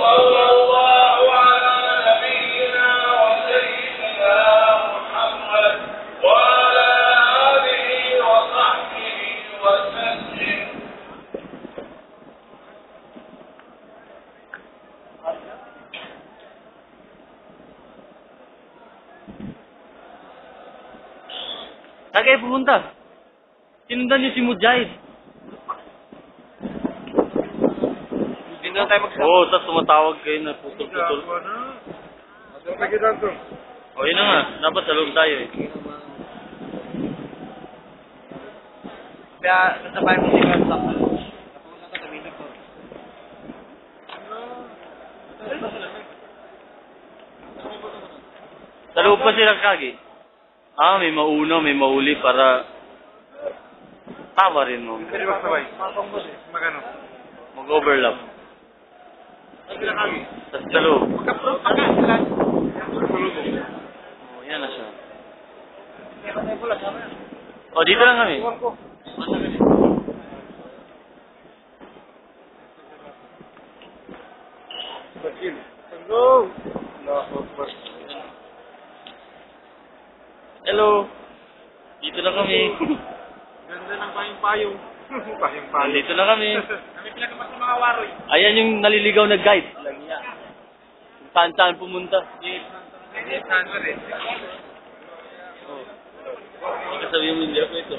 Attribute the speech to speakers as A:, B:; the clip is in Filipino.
A: وصلى الله على نبينا وسيدنا محمد وعلى آله وصحبه وسلم.
B: Saan kayo pumunta? Sinundan niyo si Mujahid.
C: Hindi na tayo magsama.
B: Oo, tapos tumatawag kayo na putol-putol. O, yun na nga. Dapat sa loob tayo eh.
C: Kaya, nasabay mo siya sa sakal. Napunan ka, tumilip ko.
B: Sa loob pa sila kagi. May mauna, may mauli para tama rin mo.
C: Pwede ba sabay? Magano?
B: Mag-overlap. Tapos sa loob.
C: Magka-proof pa ka sila.
B: O, yan na siya. O, dito lang kami. Hello. Dito na kami.
C: Ganda ng payong-payong. Payong-payong.
B: Dito na kami.
C: Kami pinagamas ng mga waroy.
B: Ayan yung naliligaw na guide. Kung saan-saan pumunta.
C: Hindi, saan ba rin?
B: Oh. Hindi ka sabihin mo hindi ako ito.